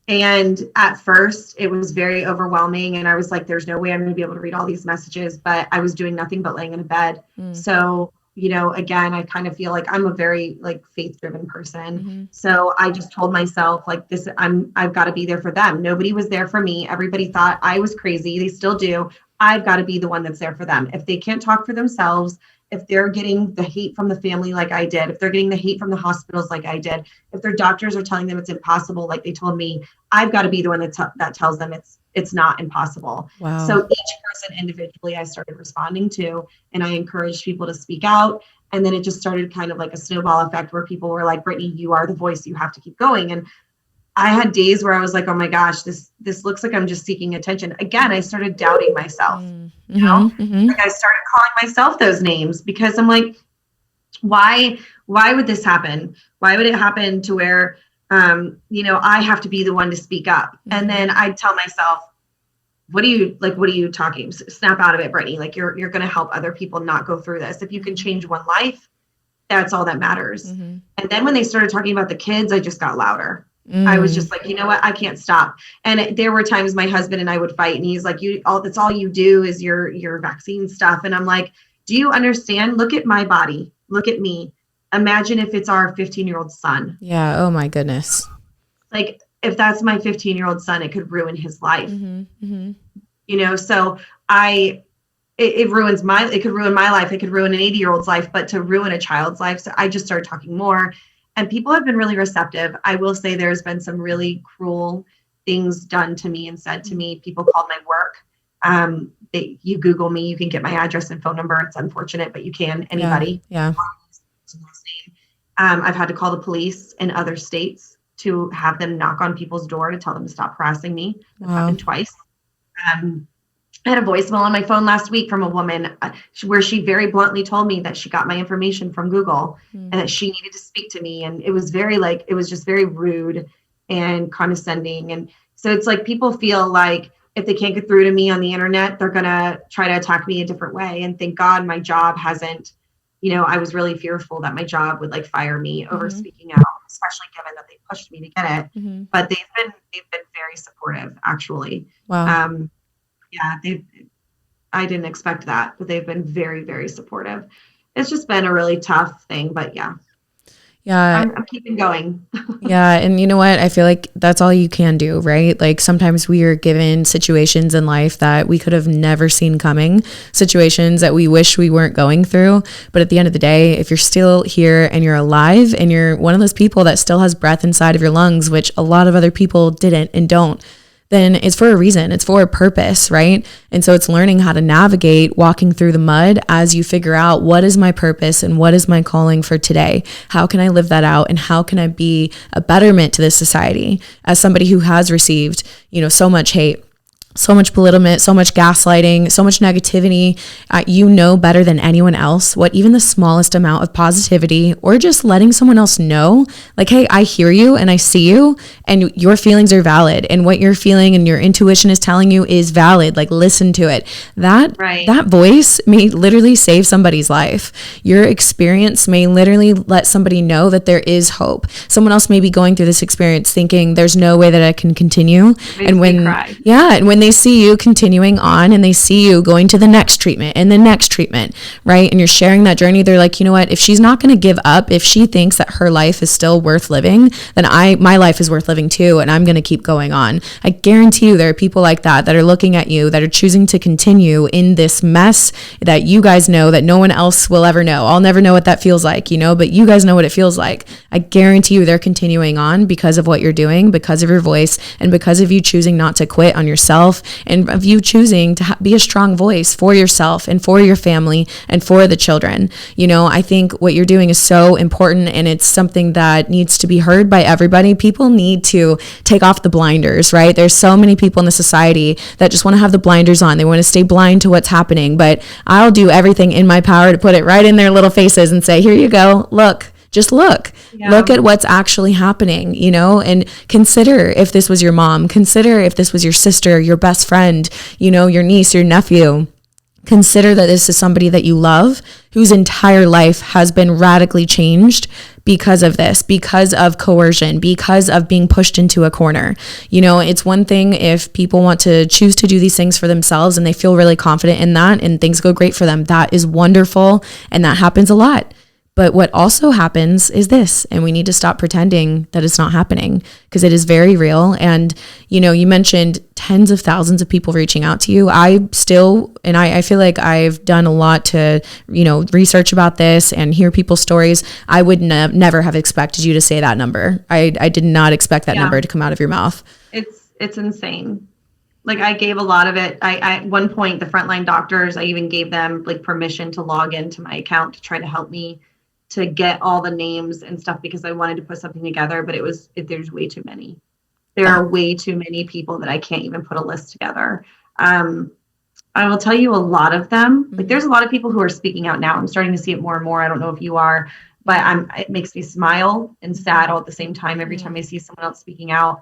And at first it was very overwhelming. And I was like, there's no way I'm going to be able to read all these messages, but I was doing nothing but laying in a bed. So, again, I kind of feel like I'm a very faith-driven person. So I just told myself like this, I've got to be there for them. Nobody was there for me. Everybody thought I was crazy. They still do. I've got to be the one that's there for them. If they can't talk for themselves, if they're getting the hate from the family like I did, if they're getting the hate from the hospitals like I did, if their doctors are telling them it's impossible like they told me, I've got to be the one that tells them it's not impossible. Wow. So each person individually I started responding to, and I encouraged people to speak out. And then it just started kind of like a snowball effect where people were like, Brittany, you are the voice, you have to keep going. And I had days where I was like, oh my gosh, this looks like I'm just seeking attention. Again, I started doubting myself. Like I started calling myself those names because I'm like, why would this happen? Why would it happen to where, I have to be the one to speak up? And then I'd tell myself, what are you talking? Snap out of it, Brittany. Like you're going to help other people not go through this. If you can change one life, that's all that matters. And then when they started talking about the kids, I just got louder. I was just like, you know what? I can't stop. And there were times my husband and I would fight, and he's like, that's all you do is your vaccine stuff. And I'm like, do you understand? Look at my body. Look at me. Imagine if it's our 15-year-old son. Yeah. Oh my goodness. Like if that's my 15-year-old son, it could ruin his life. So it ruins it could ruin my life. It could ruin an 80-year-old's life, but to ruin a child's life. So I just started talking more. And people have been really receptive. I will say there's been some really cruel things done to me and said to me. People called my work. You Google me, you can get my address and phone number. It's unfortunate, but you can, anybody. Yeah. I've had to call the police in other states to have them knock on people's door to tell them to stop harassing me. That's happened twice. I had a voicemail on my phone last week from a woman where she very bluntly told me that she got my information from Google and that she needed to speak to me. And it was just very rude and condescending. And so it's like people feel like if they can't get through to me on the internet, they're going to try to attack me a different way. And thank God my job hasn't, I was really fearful that my job would fire me over speaking out, especially given that they pushed me to get it. But they've been very supportive, actually. Wow. I didn't expect that, but they've been very, very supportive. It's just been a really tough thing, but yeah, I'm keeping going. Yeah. And you know what? I feel like that's all you can do, right? Like sometimes we are given situations in life that we could have never seen coming, situations that we wish we weren't going through. But at the end of the day, if you're still here and you're alive and you're one of those people that still has breath inside of your lungs, which a lot of other people didn't and don't, then it's for a reason. It's for a purpose, right? And so it's learning how to navigate walking through the mud as you figure out what is my purpose and what is my calling for today? How can I live that out? And how can I be a betterment to this society as somebody who has received, so much hate, so much belittlement, so much gaslighting, so much negativity. You know better than anyone else what even the smallest amount of positivity or just letting someone else know, like, hey, I hear you and I see you and your feelings are valid and what you're feeling and your intuition is telling you is valid. Like, listen to it. That voice may literally save somebody's life. Your experience may literally let somebody know that there is hope. Someone else may be going through this experience thinking there's no way that I can continue. And when they see you continuing on and they see you going to the next treatment and the next treatment, right? And you're sharing that journey, they're like, you know what, if she's not going to give up, if she thinks that her life is still worth living, then my life is worth living too. And I'm going to keep going on. I guarantee you there are people like that are looking at you, that are choosing to continue in this mess that you guys know that no one else will ever know. I'll never know what that feels like, but you guys know what it feels like. I guarantee you they're continuing on because of what you're doing, because of your voice, and because of you choosing not to quit on yourself, and of you choosing to be a strong voice for yourself and for your family and for the children. I think what you're doing is so important, and it's something that needs to be heard by everybody. People need to take off the blinders, right? There's so many people in the society that just want to have the blinders on. They want to stay blind to what's happening, but I'll do everything in my power to put it right in their little faces and say, here you go, look. Just look at what's actually happening, and consider if this was your mom, consider if this was your sister, your best friend, your niece, your nephew. Consider that this is somebody that you love, whose entire life has been radically changed because of this, because of coercion, because of being pushed into a corner. It's one thing if people want to choose to do these things for themselves and they feel really confident in that and things go great for them. That is wonderful. And that happens a lot. But what also happens is this, and we need to stop pretending that it's not happening, because it is very real. And, you mentioned tens of thousands of people reaching out to you. I feel like I've done a lot to, research about this and hear people's stories. I would never have expected you to say that number. I did not expect that number to come out of your mouth. It's insane. Like, I gave a lot of it. I at one point, the frontline doctors, I even gave them like permission to log into my account to try to help me to get all the names and stuff, because I wanted to put something together, but there's way too many. There are way too many people that I can't even put a list together. I will tell you a lot of them, like, there's a lot of people who are speaking out now. I'm starting to see it more and more. I don't know if you are, but it makes me smile and sad all at the same time every time I see someone else speaking out,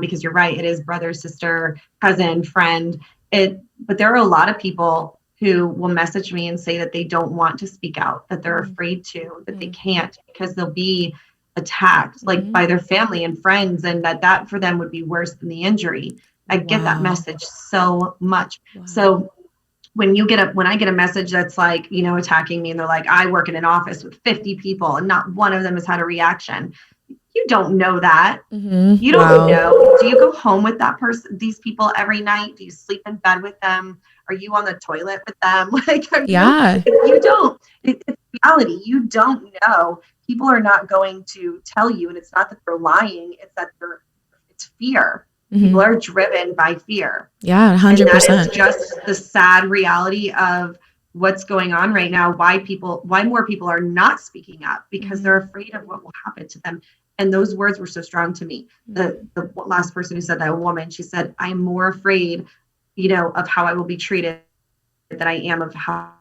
because you're right. It is brother, sister, cousin, friend. But there are a lot of people who will message me and say that they don't want to speak out, that they're afraid to, that they can't, because they'll be attacked like by their family and friends, and that for them would be worse than the injury. I get that message so much. So when I get a message that's like, attacking me, and they're like, I work in an office with 50 people and not one of them has had a reaction. You don't know that. You don't know. Do you go home with that person, these people every night? Do you sleep in bed with them? Are you on the toilet with them? You don't. It's reality. You don't know. People are not going to tell you, and it's not that they're lying. It's that it's fear. People are driven by fear. Yeah, 100%. And that is just the sad reality of what's going on right now. Why more people are not speaking up, because they're afraid of what will happen to them. And those words were so strong to me. The last person who said that, a woman, she said, I'm more afraid, of how I will be treated than I am of how,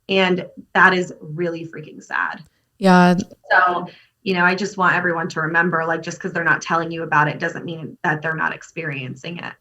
and that is really freaking sad. Yeah. So, I just want everyone to remember, like, just because they're not telling you about it doesn't mean that they're not experiencing it.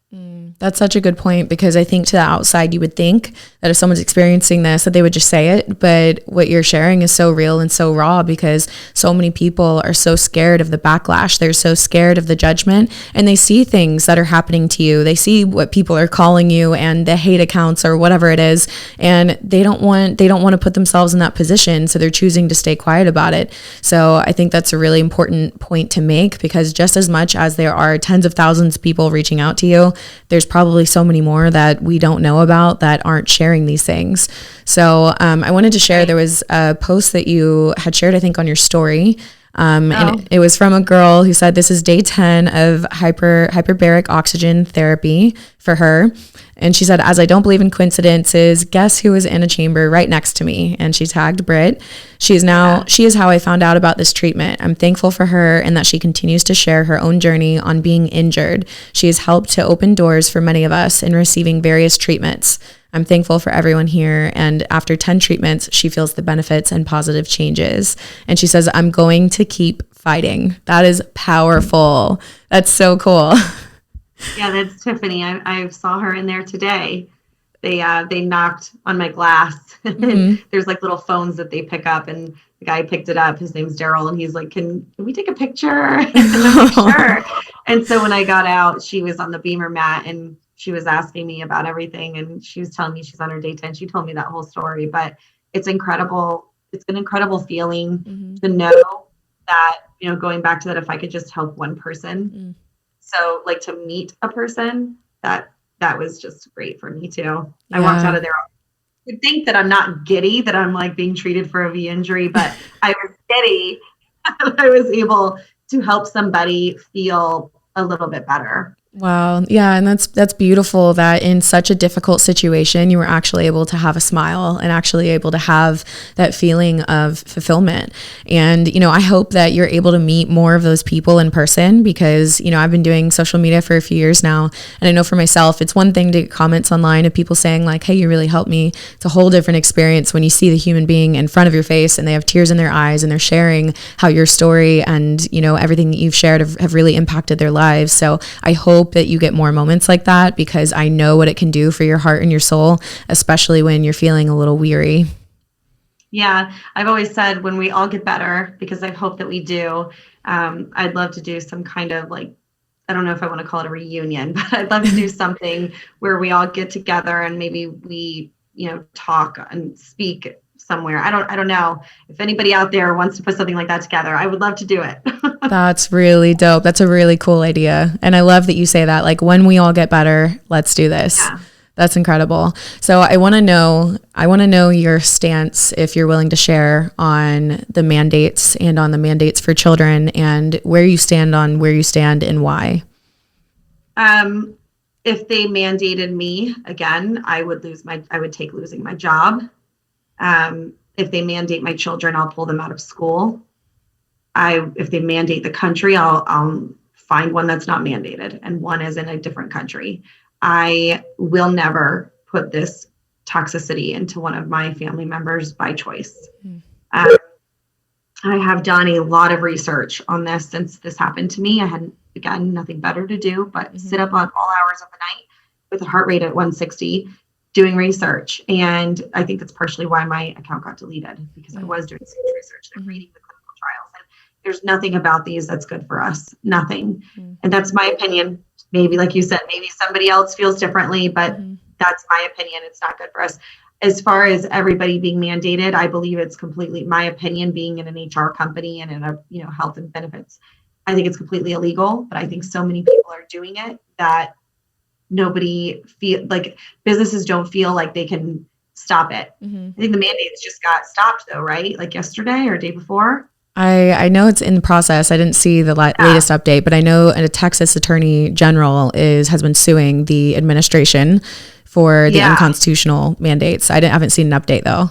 That's such a good point, because I think to the outside, you would think that if someone's experiencing this, that they would just say it. But what you're sharing is so real and so raw, because so many people are so scared of the backlash. They're so scared of the judgment, and they see things that are happening to you. They see what people are calling you and the hate accounts or whatever it is. And they don't want to put themselves in that position. So they're choosing to stay quiet about it. So I think that's a really important point to make, because just as much as there are tens of thousands of people reaching out to you, there's probably so many more that we don't know about that aren't sharing these things. So I wanted to share, there was a post that you had shared, I think, on your story, And it was from a girl who said this is day 10 of hyperbaric oxygen therapy for her. And she said, as I don't believe in coincidences, guess who was in a chamber right next to me? And she tagged Brit. She is how I found out about this treatment. I'm thankful for her and that she continues to share her own journey on being injured. She has helped to open doors for many of us in receiving various treatments. I'm thankful for everyone here. And after 10 treatments, she feels the benefits and positive changes. And she says, I'm going to keep fighting. That is powerful. That's so cool. Yeah, that's Tiffany. I saw her in there today. They knocked on my glass. There's like little phones that they pick up, and the guy picked it up. His name's Daryl, and he's like, "Can we take a picture?" And I'm like, sure. And so when I got out, she was on the Beamer mat, and she was asking me about everything, and she was telling me she's on her day 10. She told me that whole story, but it's incredible. It's an incredible feeling to know that, going back to that, if I could just help one person. So like to meet a person, that was just great for me too. Yeah. I walked out of there. I would think that I'm not giddy, that I'm like being treated for a V injury, but I was giddy. I was able to help somebody feel a little bit better. Wow. Yeah. And that's beautiful that in such a difficult situation, you were actually able to have a smile and actually able to have that feeling of fulfillment. And, I hope that you're able to meet more of those people in person because, I've been doing social media for a few years now. And I know for myself, it's one thing to get comments online of people saying like, hey, you really helped me. It's a whole different experience when you see the human being in front of your face and they have tears in their eyes and they're sharing how your story and, everything that you've shared have really impacted their lives. So I hope that you get more moments like that because I know what it can do for your heart and your soul, especially when you're feeling a little weary. Yeah, I've always said when we all get better, because I hope that we do, I'd love to do some kind of like, I don't know if I want to call it a reunion, but I'd love to do something where we all get together and maybe we, talk and speak somewhere. I don't know if anybody out there wants to put something like that together. I would love to do it. That's really dope. That's a really cool idea. And I love that you say that, like when we all get better, let's do this. Yeah. That's incredible. So I want to know your stance, if you're willing to share, on the mandates and on the mandates for children and where you stand and why. If they mandated me again, I would take losing my job. If they mandate my children, I'll pull them out of school. If they mandate the country, I'll find one that's not mandated and one is in a different country. I will never put this toxicity into one of my family members by choice. I have done a lot of research on this since this happened to me. I had, again, nothing better to do but sit up on all hours of the night with a heart rate at 160 doing research. And I think that's partially why my account got deleted, because I was doing some research and reading the clinical trials. And there's nothing about these that's good for us. Nothing. And that's my opinion. Maybe, like you said, maybe somebody else feels differently, but that's my opinion. It's not good for us. As far as everybody being mandated, I believe it's completely, my opinion, being in an HR company and in a health and benefits, I think it's completely illegal. But I think so many people are doing it that nobody feel like businesses don't feel like they can stop it. I think the mandates just got stopped though, right? Like yesterday or day before. I know it's in process. I didn't see the latest update, but I know a Texas attorney general has been suing the administration for the unconstitutional mandates. I haven't seen an update though.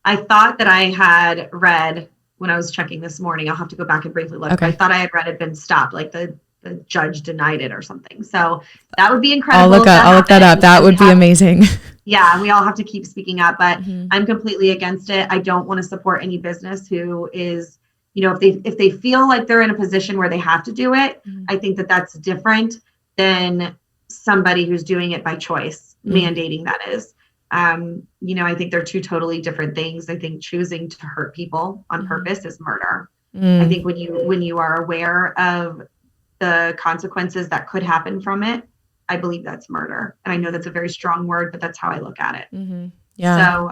I thought that I had read when I was checking this morning. I'll have to go back and briefly look. Okay. I thought I had read it had been stopped, like the judge denied it or something. So that would be incredible. I'll look that up. That would be amazing. Yeah, we all have to keep speaking up, but I'm completely against it. I don't want to support any business who is, if they feel like they're in a position where they have to do it, I think that that's different than somebody who's doing it by choice, mandating that is. I think they're two totally different things. I think choosing to hurt people on purpose is murder. I think when you are aware of the consequences that could happen from it, I believe that's murder. And I know that's a very strong word, but that's how I look at it. Yeah. So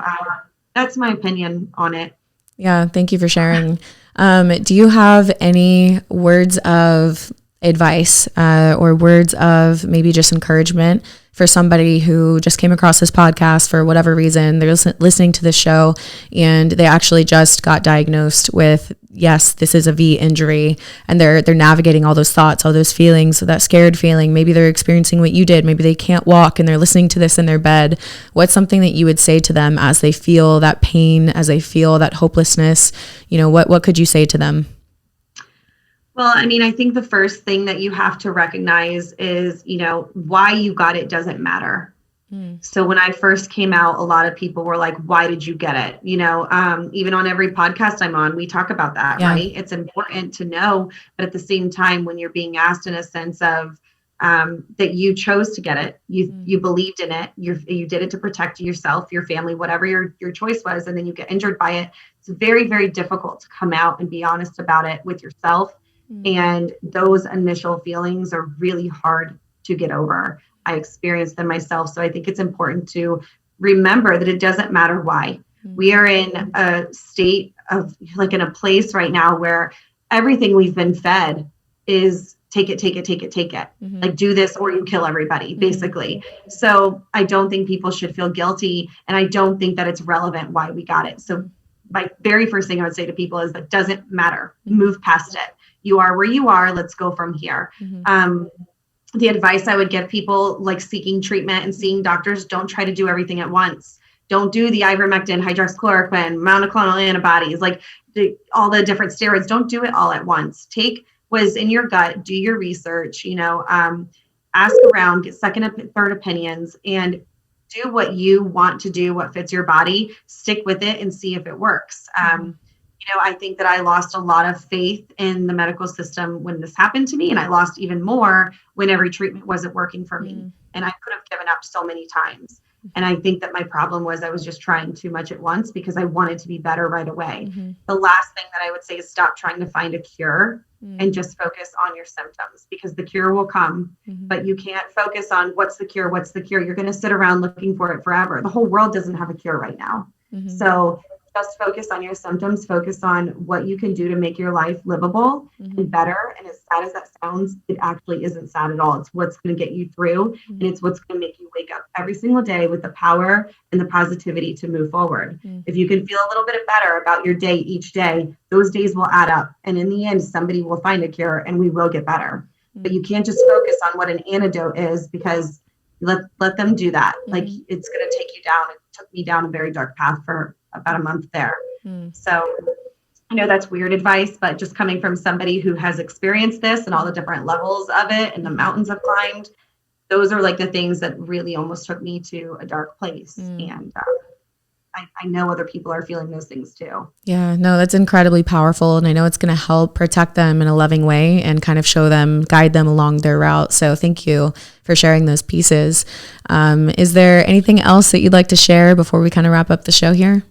that's my opinion on it. Yeah. Thank you for sharing. Do you have any words of advice or words of maybe just encouragement for somebody who just came across this podcast for whatever reason? They're listening to this show and they actually just got diagnosed with yes, this is a V injury, and they're navigating all those thoughts, all those feelings, so that scared feeling. Maybe they're experiencing what you did. Maybe they can't walk and they're listening to this in their bed. What's something that you would say to them as they feel that pain, as they feel that hopelessness? What could you say to them? Well, I mean, I think the first thing that you have to recognize is, why you got it doesn't matter. So when I first came out, a lot of people were like, why did you get it? Even on every podcast I'm on, we talk about that, right? It's important to know, but at the same time, when you're being asked in a sense of that you chose to get it, you believed in it, you did it to protect yourself, your family, whatever your choice was, and then you get injured by it. It's very, very difficult to come out and be honest about it with yourself. And those initial feelings are really hard to get over. I experienced them myself. So I think it's important to remember that it doesn't matter why. We are in a state of in a place right now where everything we've been fed is take it. Like, do this or you kill everybody, basically. So I don't think people should feel guilty. And I don't think that it's relevant why we got it. So my very first thing I would say to people is that doesn't matter. Move past it. You are where you are. Let's go from here. The advice I would give people seeking treatment and seeing doctors, don't try to do everything at once. Don't do the ivermectin, hydroxychloroquine, monoclonal antibodies, all the different steroids. Don't do it all at once. Take what is in your gut, do your research, ask around, get second and third opinions, and do what you want to do, what fits your body, stick with it and see if it works. I think that I lost a lot of faith in the medical system when this happened to me. And I lost even more when every treatment wasn't working for me. And I could have given up so many times. And I think that my problem was I was just trying too much at once because I wanted to be better right away. The last thing that I would say is stop trying to find a cure and just focus on your symptoms, because the cure will come, but you can't focus on what's the cure. You're going to sit around looking for it forever. The whole world doesn't have a cure right now. So just focus on your symptoms, focus on what you can do to make your life livable and better. And as sad as that sounds, it actually isn't sad at all. It's what's going to get you through, and it's what's going to make you wake up every single day with the power and the positivity to move forward. If you can feel a little bit better about your day each day, those days will add up. And in the end, somebody will find a cure and we will get better. But you can't just focus on what an antidote is, because let them do that. It's going to take you down. It took me down a very dark path for about a month there. So I know that's weird advice, but just coming from somebody who has experienced this and all the different levels of it and the mountains I've climbed, those are the things that really almost took me to a dark place. And I know other people are feeling those things too. Yeah, no, that's incredibly powerful. And I know it's going to help protect them in a loving way and kind of show them, guide them along their route. So thank you for sharing those pieces. Is there anything else that you'd like to share before we kind of wrap up the show here?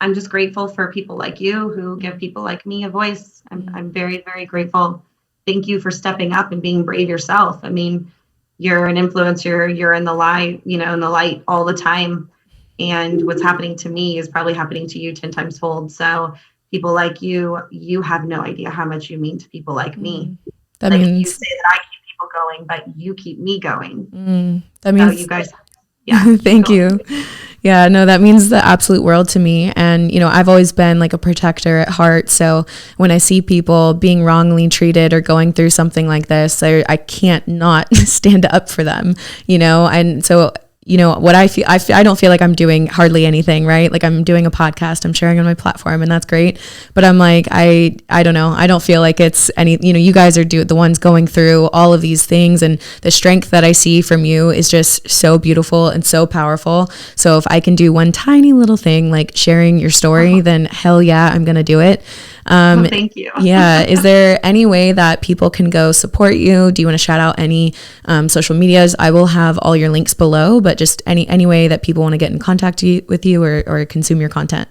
I'm just grateful for people like you who give people like me a voice. I'm very, very grateful. Thank you for stepping up and being brave yourself. I mean, you're an influencer, you're in the light all the time. And what's happening to me is probably happening to you 10 times fold. So people like you have no idea how much you mean to people like me. That means you say that I keep people going, but you keep me going. That means you guys. Yeah. Thank you. Yeah, no, that means the absolute world to me. And, I've always been a protector at heart. So when I see people being wrongly treated or going through something like this, I can't not stand up for them, and so what I feel, I don't feel like I'm doing hardly anything, right? I'm doing a podcast, I'm sharing on my platform, and that's great. But I'm I don't know. I don't feel like it's any, you guys are the ones going through all of these things, and the strength that I see from you is just so beautiful and so powerful. So if I can do one tiny little thing, like sharing your story, then hell yeah, I'm going to do it. Thank you. Yeah. Is there any way that people can go support you? Do you want to shout out any social medias? I will have all your links below, but just any way that people want to get in contact with you or consume your content.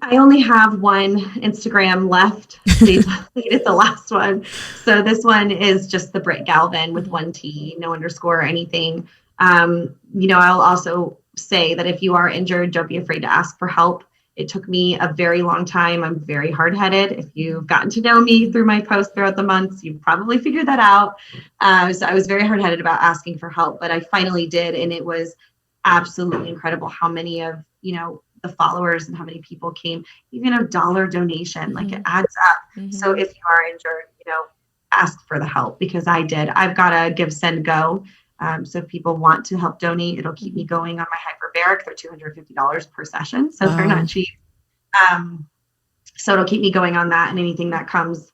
I only have one Instagram left. They deleted the last one. So this one is just the Brit Galvan with one T, no underscore or anything. I'll also say that if you are injured, don't be afraid to ask for help. It took me a very long time. I'm very hard-headed. If you've gotten to know me through my posts throughout the months, you've probably figured that out. So I was very hard-headed about asking for help, but I finally did. And it was absolutely incredible how many of, the followers and how many people came, even a dollar donation, like it adds up. So if you are injured, ask for the help, because I did. I've got a Give, Send, Go. So if people want to help donate, it'll keep me going on my hyperbaric. They're $250 per session. So they're not cheap. So it'll keep me going on that and anything that comes,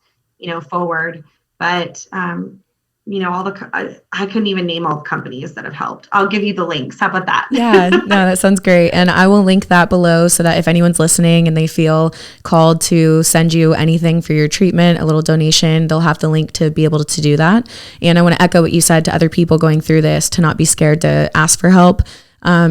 forward. But, I couldn't even name all the companies that have helped. I'll give you the links. How about that? Yeah, no, that sounds great. And I will link that below so that if anyone's listening and they feel called to send you anything for your treatment, a little donation, they'll have the link to be able to do that. And I want to echo what you said to other people going through this, to not be scared to ask for help.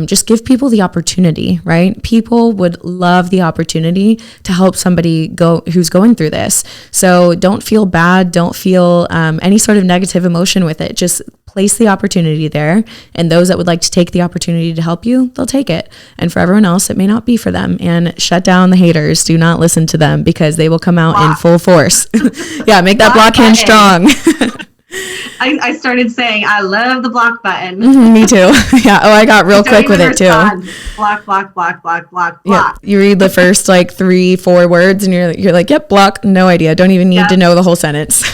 Just give people the opportunity, right? People would love the opportunity to help somebody who's going through this. So don't feel bad. Don't feel any sort of negative emotion with it. Just place the opportunity there. And those that would like to take the opportunity to help you, they'll take it. And for everyone else, it may not be for them. And shut down the haters. Do not listen to them, because they will come out in full force. Yeah, make that block hand strong. I started saying, I love the block button. Me too. Yeah. Oh, I got real quick with it too. Block, block, block, block, block, Yeah. block. You read the first 3-4 words and you're like, yep, block. No idea. Don't even need to know the whole sentence.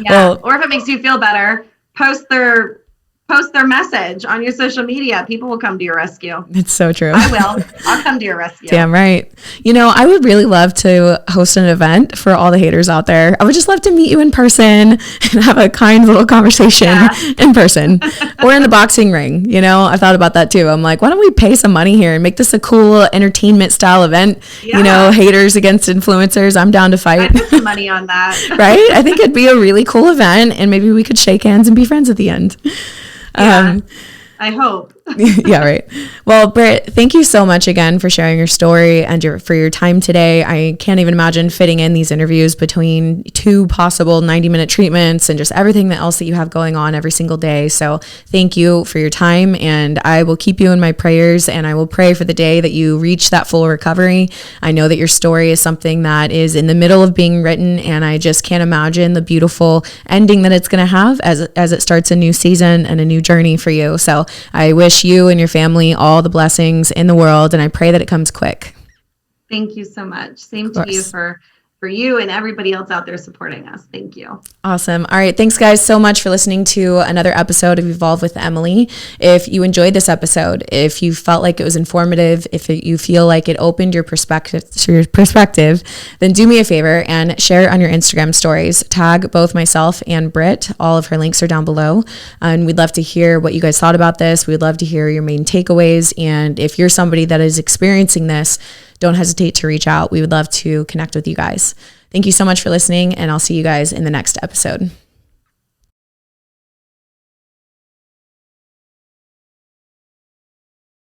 Well, or if it makes you feel better, post their message on your social media. People will come to your rescue. It's so true. I will. I'll come to your rescue. Damn right. I would really love to host an event for all the haters out there. I would just love to meet you in person and have a kind little conversation in person or in the boxing ring. I thought about that too. I'm like, why don't we pay some money here and make this a cool entertainment style event? Haters against influencers. I'm down to fight. I'd put some money on that. Right? I think it'd be a really cool event, and maybe we could shake hands and be friends at the end. I hope. Yeah, right. Well, Brit, thank you so much again for sharing your story and for your time today. I can't even imagine fitting in these interviews between 2 possible 90-minute treatments and just everything else that you have going on every single day. So thank you for your time, and I will keep you in my prayers, and I will pray for the day that you reach that full recovery. I know that your story is something that is in the middle of being written, and I just can't imagine the beautiful ending that it's going to have as it starts a new season and a new journey for you. So I wish you and your family all the blessings in the world, and I pray that it comes quick. Thank you so much. Same to you for you and everybody else out there supporting us. Thank you. Awesome. All right. Thanks, guys, so much for listening to another episode of Evolve with Emily. If you enjoyed this episode, if you felt like it was informative, if you feel like it opened your perspective, then do me a favor and share it on your Instagram stories. Tag both myself and Brit. All of her links are down below. And we'd love to hear what you guys thought about this. We'd love to hear your main takeaways. And if you're somebody that is experiencing this, don't hesitate to reach out. We would love to connect with you guys. Thank you so much for listening, and I'll see you guys in the next episode.